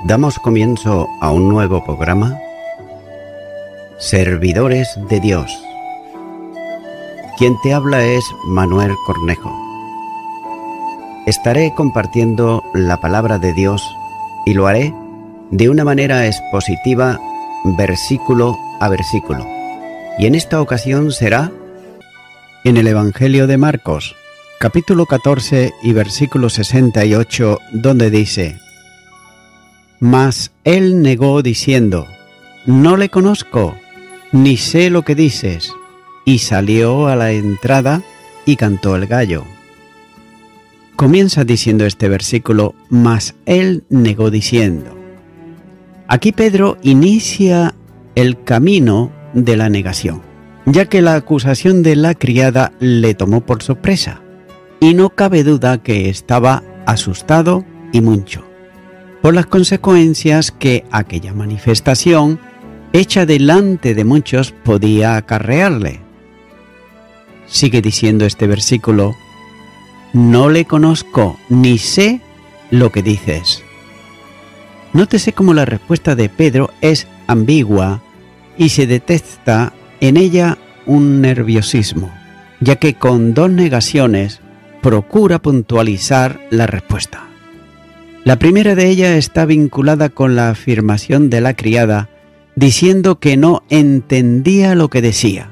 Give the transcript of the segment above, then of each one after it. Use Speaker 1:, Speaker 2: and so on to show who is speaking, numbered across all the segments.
Speaker 1: Damos comienzo a un nuevo programa, Servidores de Dios. Quien te habla es Manuel Cornejo. Estaré compartiendo la palabra de Dios y lo haré de una manera expositiva, versículo a versículo. Y en esta ocasión será en el Evangelio de Marcos, capítulo 14 y versículo 68, donde dice: Mas él negó diciendo: No le conozco, ni sé lo que dices. Y salió a la entrada y cantó el gallo. Comienza diciendo este versículo: Mas él negó diciendo. Aquí Pedro inicia el camino de la negación, ya que la acusación de la criada le tomó por sorpresa, y no cabe duda que estaba asustado y mucho por las consecuencias que aquella manifestación, hecha delante de muchos, podía acarrearle. Sigue diciendo este versículo: No le conozco, ni sé lo que dices. Nótese cómo la respuesta de Pedro es ambigua y se detecta en ella un nerviosismo, ya que con dos negaciones procura puntualizar la respuesta. La primera de ellas está vinculada con la afirmación de la criada, diciendo que no entendía lo que decía.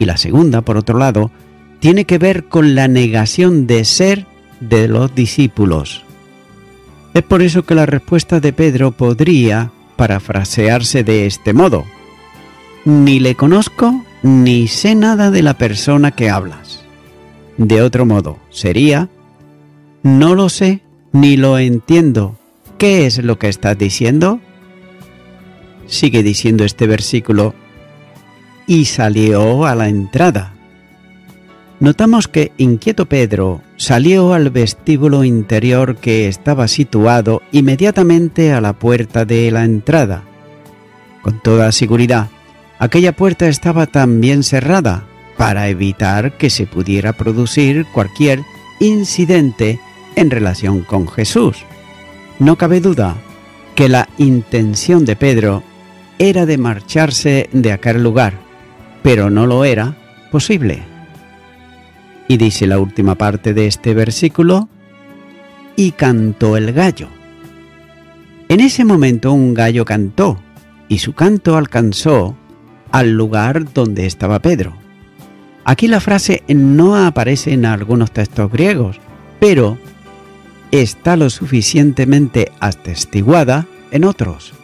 Speaker 1: Y la segunda, por otro lado, tiene que ver con la negación de ser de los discípulos. Es por eso que la respuesta de Pedro podría parafrasearse de este modo: Ni le conozco, ni sé nada de la persona que hablas. De otro modo, sería: No lo sé, ni lo entiendo. ¿Qué es lo que estás diciendo? Sigue diciendo este versículo: Y salió a la entrada. Notamos que inquieto Pedro salió al vestíbulo interior que estaba situado inmediatamente a la puerta de la entrada. Con toda seguridad, aquella puerta estaba también cerrada para evitar que se pudiera producir cualquier incidente en relación con Jesús. No cabe duda que la intención de Pedro era de marcharse de aquel lugar, pero no lo era posible. Y dice la última parte de este versículo: Y cantó el gallo. En ese momento un gallo cantó, y su canto alcanzó al lugar donde estaba Pedro. Aquí la frase no aparece en algunos textos griegos, pero está lo suficientemente atestiguada en otros.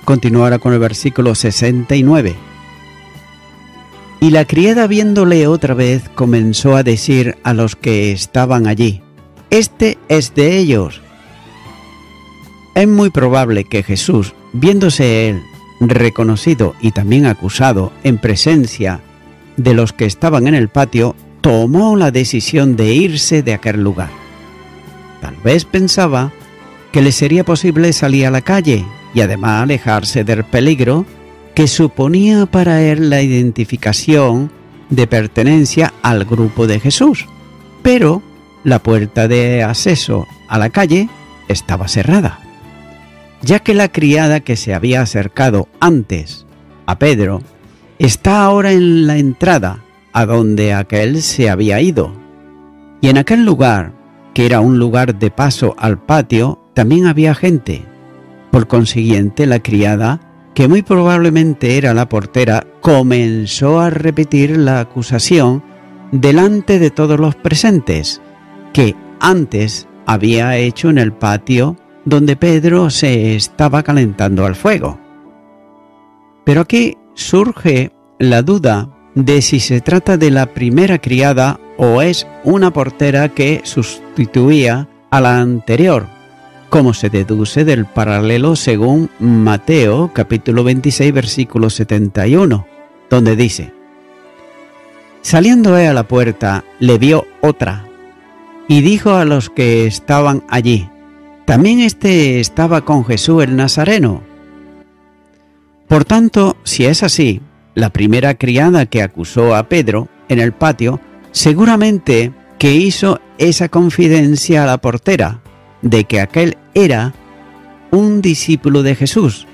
Speaker 1: Continuará con el versículo 69. Y la criada, viéndole otra vez, comenzó a decir a los que estaban allí: Este es de ellos. Es muy probable que Jesús, viéndose él reconocido y también acusado en presencia de los que estaban en el patio, tomó la decisión de irse de aquel lugar. Tal vez pensaba que le sería posible salir a la calle y además alejarse del peligro que suponía para él la identificación de pertenencia al grupo de Jesús. Pero la puerta de acceso a la calle estaba cerrada, ya que la criada que se había acercado antes a Pedro está ahora en la entrada a donde aquel se había ido. Y en aquel lugar, que era un lugar de paso al patio, también había gente. Por consiguiente, la criada, que muy probablemente era la portera, comenzó a repetir la acusación delante de todos los presentes, que antes había hecho en el patio donde Pedro se estaba calentando al fuego. Pero aquí surge la duda de si se trata de la primera criada o es una portera que sustituía a la anterior, como se deduce del paralelo según Mateo capítulo 26 versículo 71, donde dice: Saliendo a la puerta, le vio otra, y dijo a los que estaban allí: ¿También éste estaba con Jesús el Nazareno? Por tanto, si es así, la primera criada que acusó a Pedro en el patio seguramente que hizo esa confidencia a la portera de que aquel era un discípulo de Jesús,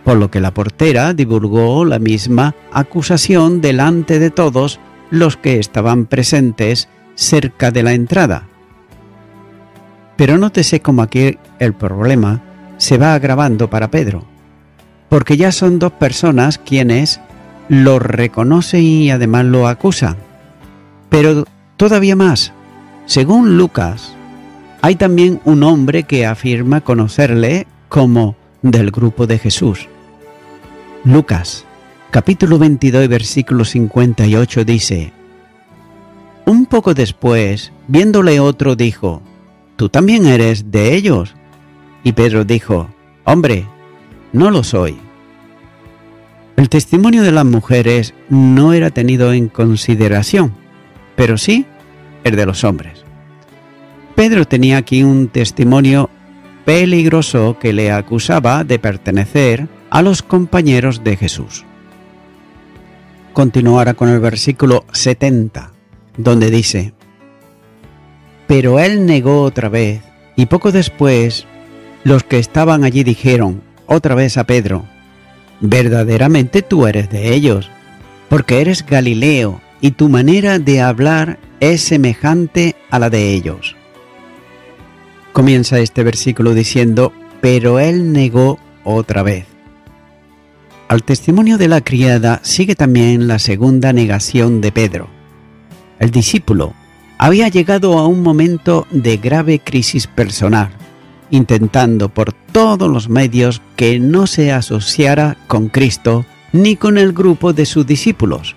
Speaker 1: por lo que la portera divulgó la misma acusación delante de todos los que estaban presentes cerca de la entrada. Pero nótese cómo aquí el problema se va agravando para Pedro, porque ya son dos personas quienes lo reconocen y además lo acusan. Pero todavía más, según Lucas, hay también un hombre que afirma conocerle como del grupo de Jesús. Lucas, capítulo 22, versículo 58 dice: un poco después, viéndole otro, dijo: ¿tú también eres de ellos? Y Pedro dijo: hombre, no lo soy. El testimonio de las mujeres no era tenido en consideración, pero sí el de los hombres. Pedro tenía aquí un testimonio peligroso que le acusaba de pertenecer a los compañeros de Jesús. Continúo ahora con el versículo 70, donde dice: pero él negó otra vez, y poco después los que estaban allí dijeron otra vez a Pedro: verdaderamente tú eres de ellos, porque eres Galileo, y tu manera de hablar es semejante a la de ellos. Comienza este versículo diciendo: pero él negó otra vez. Al testimonio de la criada sigue también la segunda negación de Pedro. El discípulo había llegado a un momento de grave crisis personal, intentando por todos los medios que no se asociara con Cristo ni con el grupo de sus discípulos.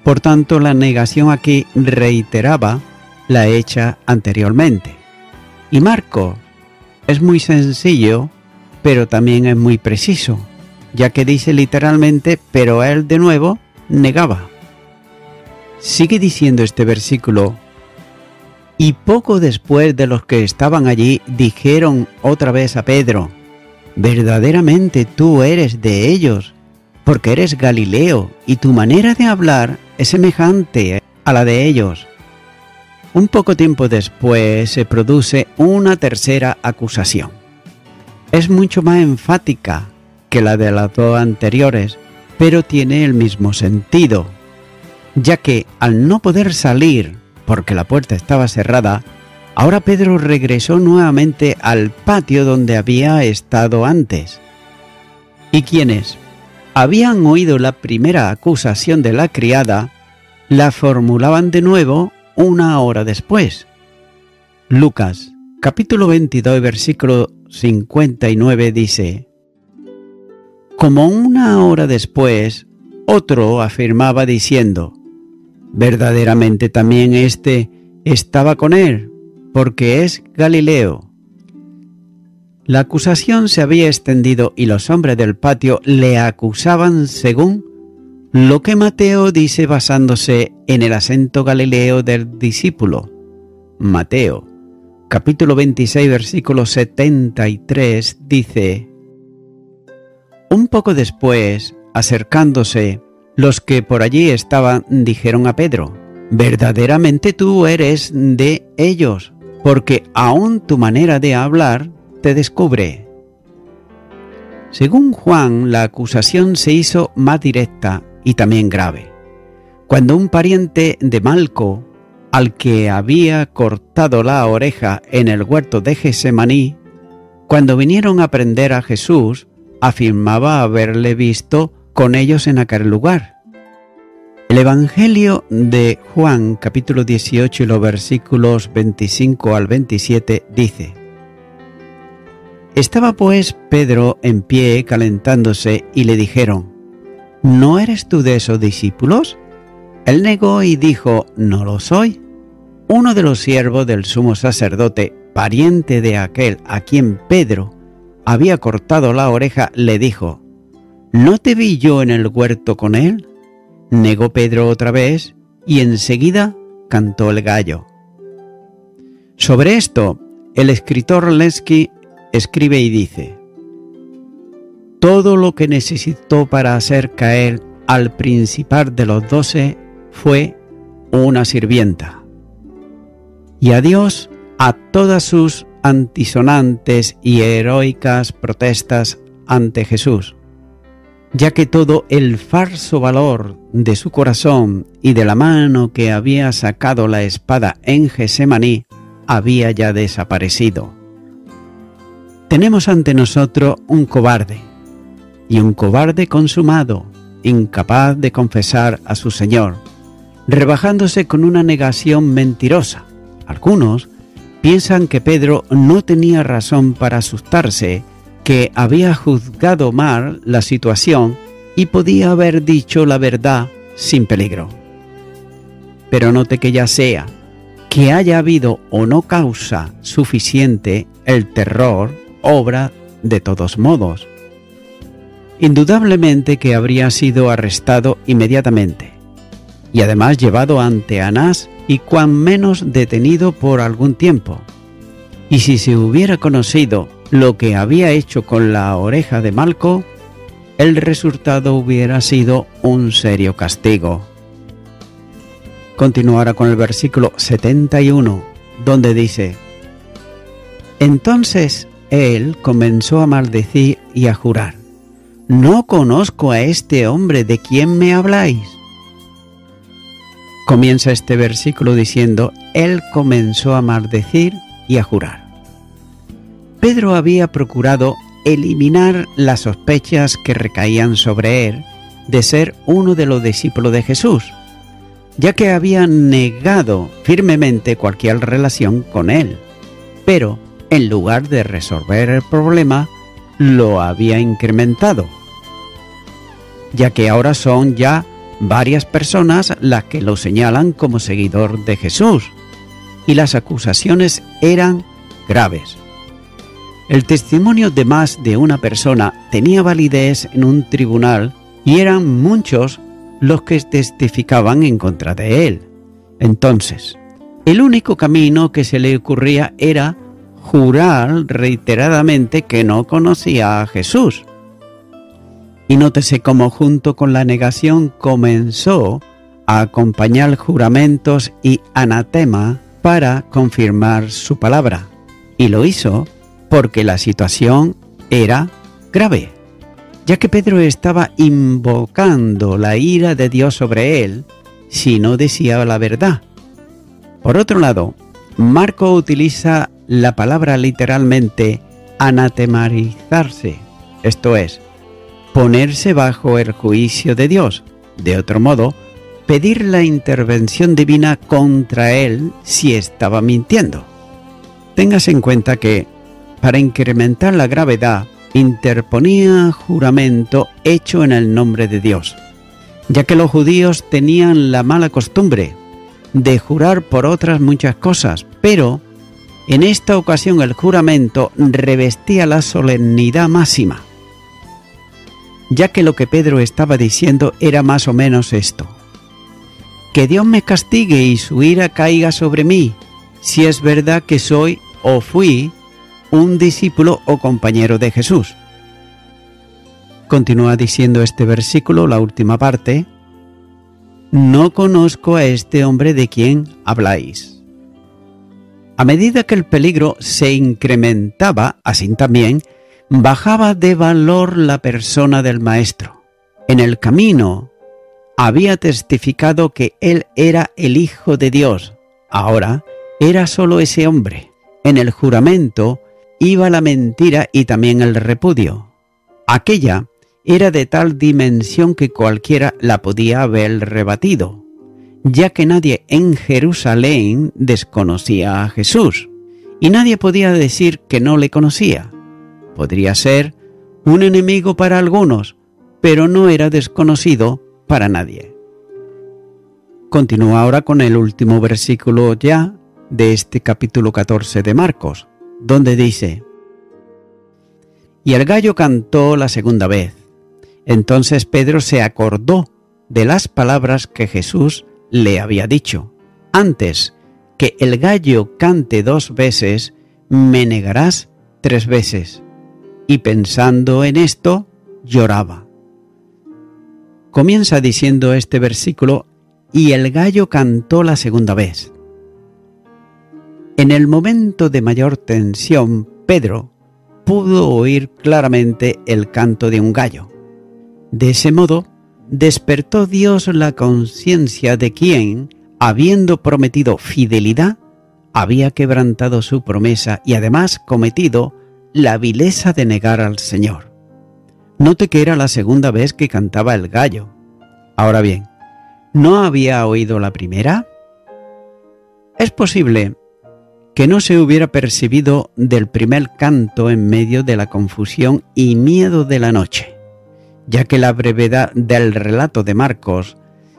Speaker 1: Por tanto, la negación aquí reiteraba la hecha anteriormente. Y Marcos es muy sencillo, pero también es muy preciso, ya que dice literalmente: pero él de nuevo negaba. Sigue diciendo este versículo: y poco después de los que estaban allí dijeron otra vez a Pedro: verdaderamente tú eres de ellos, porque eres Galileo, y tu manera de hablar es semejante a la de ellos. Un poco tiempo después se produce una tercera acusación. Es mucho más enfática que la de las dos anteriores, pero tiene el mismo sentido, ya que al no poder salir porque la puerta estaba cerrada, ahora Pedro regresó nuevamente al patio donde había estado antes. Y quienes habían oído la primera acusación de la criada, la formulaban de nuevo una hora después. Lucas, capítulo 22, versículo 59 dice: como una hora después, otro afirmaba diciendo: verdaderamente también éste estaba con él, porque es Galileo. La acusación se había extendido y los hombres del patio le acusaban según lo que Mateo dice basándose en el acento galileo del discípulo. Mateo, capítulo 26, versículo 73 dice: un poco después, acercándose, los que por allí estaban dijeron a Pedro: verdaderamente tú eres de ellos, porque aún tu manera de hablar te descubre. Según Juan, la acusación se hizo más directa y también grave. Cuando un pariente de Malco, al que había cortado la oreja en el huerto de Getsemaní, cuando vinieron a prender a Jesús, afirmaba haberle visto con ellos en aquel lugar. El Evangelio de Juan, capítulo 18, y los versículos 25 al 27, dice: estaba pues Pedro en pie calentándose y le dijeron: ¿no eres tú de esos discípulos? Él negó y dijo: no lo soy. Uno de los siervos del sumo sacerdote, pariente de aquel a quien Pedro había cortado la oreja, le dijo: ¿no te vi yo en el huerto con él? Negó Pedro otra vez y enseguida cantó el gallo. Sobre esto, el escritor Lenski escribe y dice: todo lo que necesitó para hacer caer al principal de los 12 fue una sirvienta. Y a Dios a todas sus antisonantes y heroicas protestas ante Jesús, ya que todo el falso valor de su corazón y de la mano que había sacado la espada en Getsemaní había ya desaparecido. Tenemos ante nosotros un cobarde, y un cobarde consumado, incapaz de confesar a su Señor, rebajándose con una negación mentirosa. Algunos piensan que Pedro no tenía razón para asustarse, que había juzgado mal la situación y podía haber dicho la verdad sin peligro. Pero note que ya sea que haya habido o no causa suficiente, el terror obra de todos modos. Indudablemente que habría sido arrestado inmediatamente y además llevado ante Anás y cuan menos detenido por algún tiempo. Y si se hubiera conocido lo que había hecho con la oreja de Malco, el resultado hubiera sido un serio castigo. Continuará con el versículo 71, donde dice: Entonces él comenzó a maldecir y a jurar: «No conozco a este hombre de quien me habláis». Comienza este versículo diciendo: él comenzó a maldecir y a jurar. Pedro había procurado eliminar las sospechas que recaían sobre él de ser uno de los discípulos de Jesús, ya que había negado firmemente cualquier relación con él, pero en lugar de resolver el problema, lo había incrementado, ya que ahora son ya varias personas las que lo señalan como seguidor de Jesús, y las acusaciones eran graves. El testimonio de más de una persona tenía validez en un tribunal y eran muchos los que testificaban en contra de él. Entonces, el único camino que se le ocurría era jurar reiteradamente que no conocía a Jesús. Y nótese cómo junto con la negación comenzó a acompañar juramentos y anatema para confirmar su palabra. Y lo hizo porque la situación era grave, ya que Pedro estaba invocando la ira de Dios sobre él si no decía la verdad. Por otro lado, Marco utiliza la palabra literalmente anatematizarse, esto es, ponerse bajo el juicio de Dios. De otro modo, pedir la intervención divina contra él si estaba mintiendo. Téngase en cuenta que, para incrementar la gravedad, interponía juramento hecho en el nombre de Dios, ya que los judíos tenían la mala costumbre de jurar por otras muchas cosas, pero en esta ocasión el juramento revestía la solemnidad máxima, ya que lo que Pedro estaba diciendo era más o menos esto: que Dios me castigue y su ira caiga sobre mí, si es verdad que soy o fui un discípulo o compañero de Jesús. Continúa diciendo este versículo, la última parte: no conozco a este hombre de quien habláis. A medida que el peligro se incrementaba, así también bajaba de valor la persona del Maestro. En el camino había testificado que él era el Hijo de Dios. Ahora era solo ese hombre. En el juramento iba la mentira y también el repudio. Aquella era de tal dimensión que cualquiera la podía haber rebatido, ya que nadie en Jerusalén desconocía a Jesús, y nadie podía decir que no le conocía. Podría ser un enemigo para algunos, pero no era desconocido para nadie. Continúa ahora con el último versículo ya de este capítulo 14 de Marcos, donde dice: y el gallo cantó la segunda vez. Entonces Pedro se acordó de las palabras que Jesús le había dicho: antes que el gallo cante 2 veces, me negarás 3 veces. Y pensando en esto, lloraba. Comienza diciendo este versículo: y el gallo cantó la segunda vez. En el momento de mayor tensión, Pedro pudo oír claramente el canto de un gallo. De ese modo, despertó Dios la conciencia de quien, habiendo prometido fidelidad, había quebrantado su promesa y además cometido la vileza de negar al Señor. Note que era la segunda vez que cantaba el gallo. Ahora bien, ¿no había oído la primera? Es posible que no se hubiera percibido del primer canto en medio de la confusión y miedo de la noche, ya que la brevedad del relato de Marcos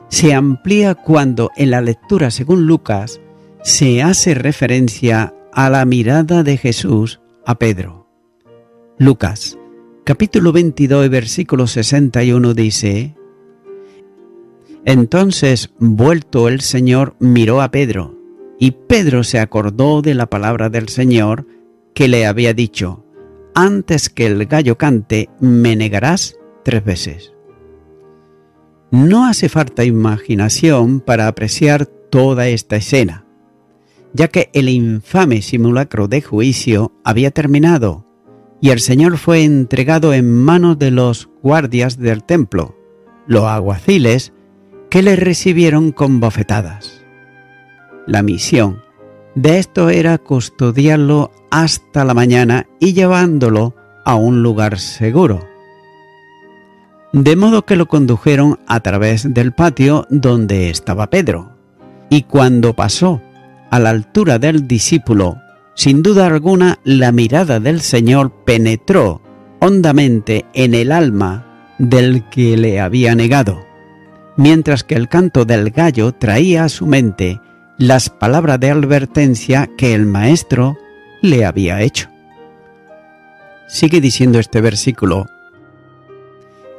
Speaker 1: se amplía cuando en la lectura según Lucas se hace referencia a la mirada de Jesús a Pedro. Lucas, capítulo 22, versículo 61 dice: Entonces, vuelto el Señor, miró a Pedro, y Pedro se acordó de la palabra del Señor que le había dicho: Antes que el gallo cante, me negarás 3 veces. No hace falta imaginación para apreciar toda esta escena, ya que el infame simulacro de juicio había terminado y el Señor fue entregado en manos de los guardias del templo, los alguaciles, que le recibieron con bofetadas. La misión de esto era custodiarlo hasta la mañana y llevándolo a un lugar seguro. De modo que lo condujeron a través del patio donde estaba Pedro, y cuando pasó a la altura del discípulo, sin duda alguna la mirada del Señor penetró hondamente en el alma del que le había negado, mientras que el canto del gallo traía a su mente las palabras de advertencia que el Maestro le había hecho. Sigue diciendo este versículo: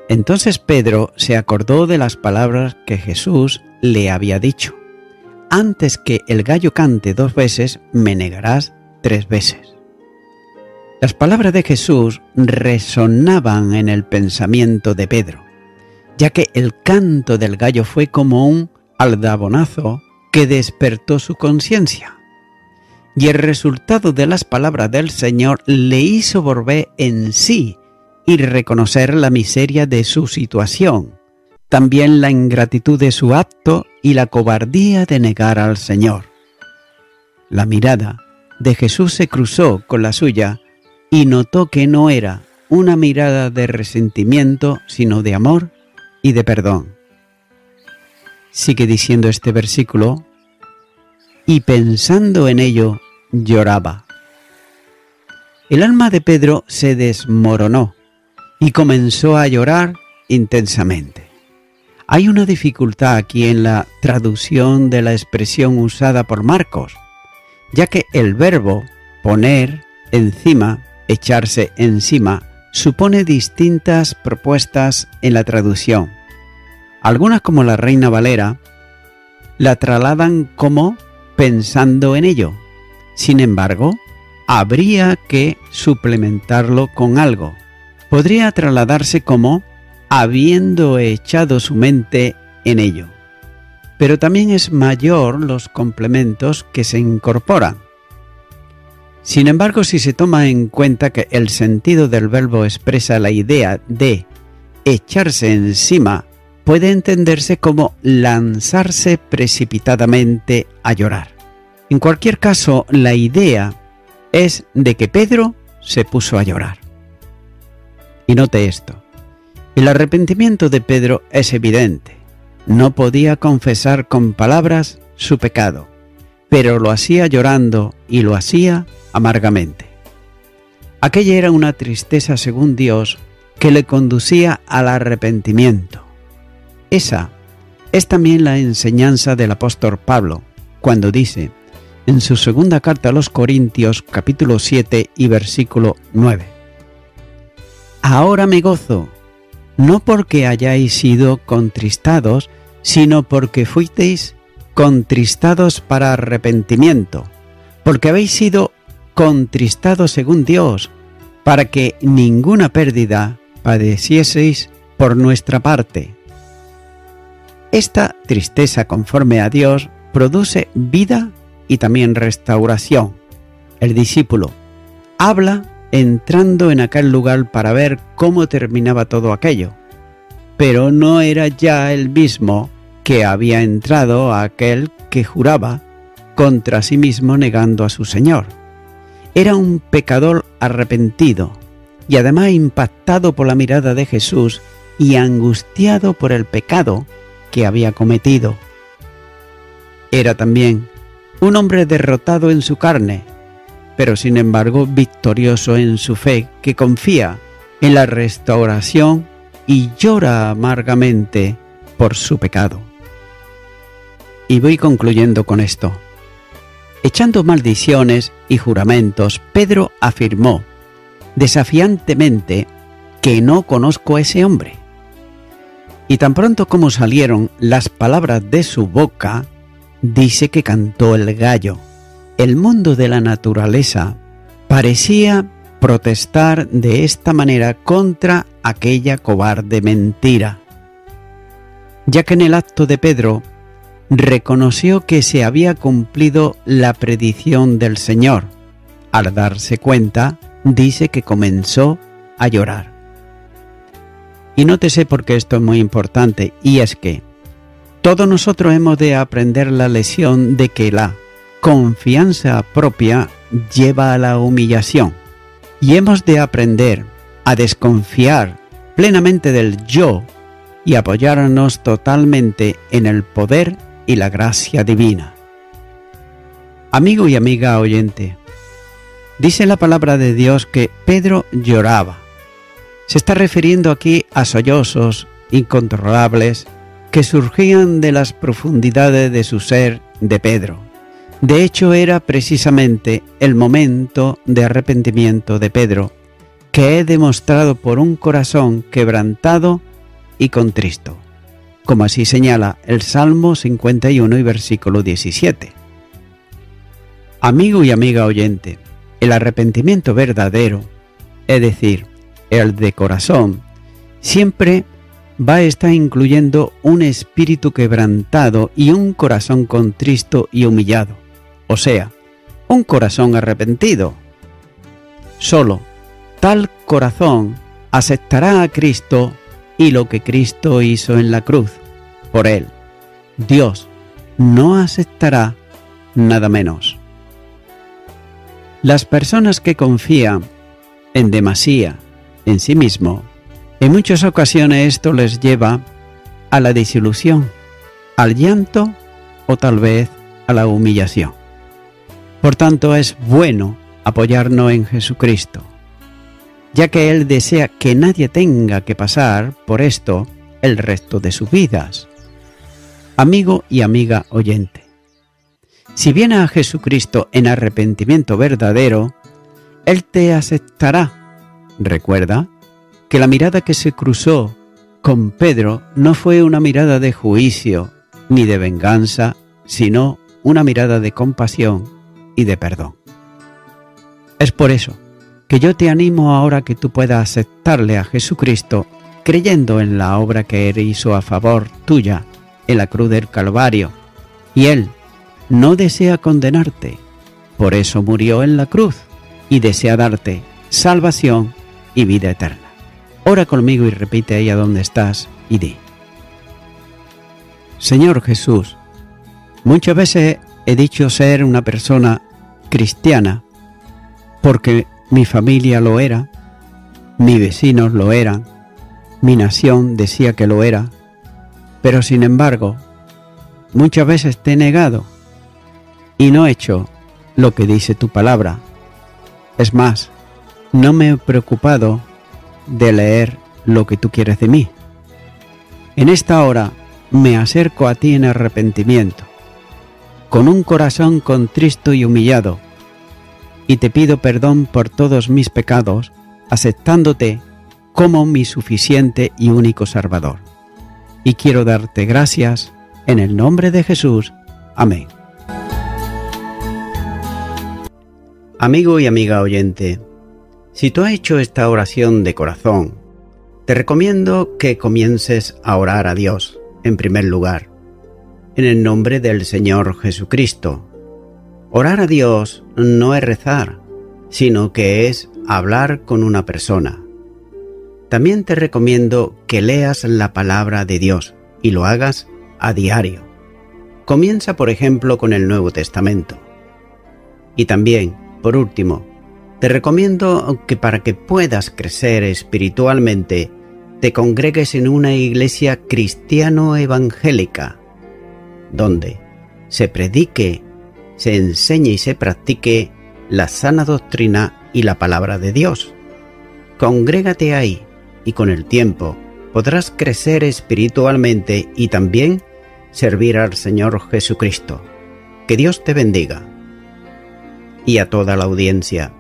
Speaker 1: Entonces Pedro se acordó de las palabras que Jesús le había dicho: Antes que el gallo cante 2 veces, me negarás 3 veces. Las palabras de Jesús resonaban en el pensamiento de Pedro, ya que el canto del gallo fue como un aldabonazo que despertó su conciencia, y el resultado de las palabras del Señor le hizo volver en sí y reconocer la miseria de su situación, también la ingratitud de su acto y la cobardía de negar al Señor. La mirada de Jesús se cruzó con la suya y notó que no era una mirada de resentimiento, sino de amor y de perdón. Sigue diciendo este versículo: y pensando en ello, lloraba. El alma de Pedro se desmoronó y comenzó a llorar intensamente. Hay una dificultad aquí en la traducción de la expresión usada por Marcos, ya que el verbo poner encima, echarse encima, supone distintas propuestas en la traducción. Algunas, como la Reina Valera, la trasladan como pensando en ello. Sin embargo, habría que suplementarlo con algo. Podría trasladarse como habiendo echado su mente en ello. Pero también es mayor los complementos que se incorporan. Sin embargo, si se toma en cuenta que el sentido del verbo expresa la idea de echarse encima, puede entenderse como lanzarse precipitadamente a llorar. En cualquier caso, la idea es de que Pedro se puso a llorar. Y note esto: el arrepentimiento de Pedro es evidente. No podía confesar con palabras su pecado, pero lo hacía llorando y lo hacía amargamente. Aquella era una tristeza según Dios que le conducía al arrepentimiento. Esa es también la enseñanza del apóstol Pablo, cuando dice en su segunda carta a los Corintios, capítulo 7 y versículo 9: Ahora me gozo, no porque hayáis sido contristados, sino porque fuisteis contristados para arrepentimiento, porque habéis sido contristados según Dios, para que ninguna pérdida padecieseis por nuestra parte. Esta tristeza conforme a Dios produce vida y también restauración. El discípulo habla entrando en aquel lugar para ver cómo terminaba todo aquello, pero no era ya el mismo que había entrado a aquel que juraba contra sí mismo negando a su Señor. Era un pecador arrepentido y además impactado por la mirada de Jesús y angustiado por el pecado que había cometido. Era también un hombre derrotado en su carne, pero sin embargo victorioso en su fe, que confía en la restauración y llora amargamente por su pecado. Y voy concluyendo con esto. Echando maldiciones y juramentos, Pedro afirmó desafiantemente que no conozco a ese hombre. Y tan pronto como salieron las palabras de su boca, dice que cantó el gallo. El mundo de la naturaleza parecía protestar de esta manera contra aquella cobarde mentira, ya que en el acto de Pedro reconoció que se había cumplido la predicción del Señor. Al darse cuenta, dice que comenzó a llorar. Y nótese porque esto es muy importante, y es que todos nosotros hemos de aprender la lección de que la confianza propia lleva a la humillación, y hemos de aprender a desconfiar plenamente del yo y apoyarnos totalmente en el poder y la gracia divina. Amigo y amiga oyente, dice la palabra de Dios que Pedro lloraba. Se está refiriendo aquí a sollozos incontrolables que surgían de las profundidades de su ser de Pedro. De hecho, era precisamente el momento de arrepentimiento de Pedro, que he demostrado por un corazón quebrantado y contristo, como así señala el Salmo 51 y versículo 17. Amigo y amiga oyente, el arrepentimiento verdadero, es decir, el de corazón, siempre va a estar incluyendo un espíritu quebrantado y un corazón contristo y humillado, o sea, un corazón arrepentido. Solo tal corazón aceptará a Cristo y lo que Cristo hizo en la cruz por él. Dios no aceptará nada menos. Las personas que confían en demasía en sí mismo, en muchas ocasiones esto les lleva a la desilusión, al llanto o tal vez a la humillación. Por tanto, es bueno apoyarnos en Jesucristo, ya que Él desea que nadie tenga que pasar por esto el resto de sus vidas. Amigo y amiga oyente, si vienes a Jesucristo en arrepentimiento verdadero, Él te aceptará. Recuerda que la mirada que se cruzó con Pedro no fue una mirada de juicio ni de venganza, sino una mirada de compasión y de perdón. Es por eso que yo te animo ahora que tú puedas aceptarle a Jesucristo creyendo en la obra que Él hizo a favor tuya en la cruz del Calvario. Y Él no desea condenarte, por eso murió en la cruz y desea darte salvación y vida eterna. Ora conmigo y repite ahí a donde estás y di: Señor Jesús, muchas veces he dicho ser una persona cristiana porque mi familia lo era, mis vecinos lo eran, mi nación decía que lo era, pero sin embargo, muchas veces te he negado y no he hecho lo que dice tu palabra. Es más, no me he preocupado de leer lo que tú quieres de mí. En esta hora me acerco a ti en arrepentimiento, con un corazón contristo y humillado, y te pido perdón por todos mis pecados, aceptándote como mi suficiente y único Salvador. Y quiero darte gracias en el nombre de Jesús. Amén. Amigo y amiga oyente, si tú has hecho esta oración de corazón, te recomiendo que comiences a orar a Dios, en primer lugar, en el nombre del Señor Jesucristo, Orar a Dios no es rezar, sino que es hablar con una persona. También te recomiendo que leas la palabra de Dios y lo hagas a diario. Comienza, por ejemplo, con el Nuevo Testamento. Y también, por último, te recomiendo que para que puedas crecer espiritualmente, te congregues en una iglesia cristiano-evangélica, donde se predique, se enseñe y se practique la sana doctrina y la palabra de Dios. Congrégate ahí y con el tiempo podrás crecer espiritualmente y también servir al Señor Jesucristo. Que Dios te bendiga. Y a toda la audiencia,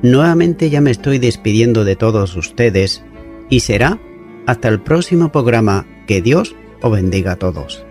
Speaker 1: nuevamente ya me estoy despidiendo de todos ustedes y será hasta el próximo programa. Que Dios os bendiga a todos.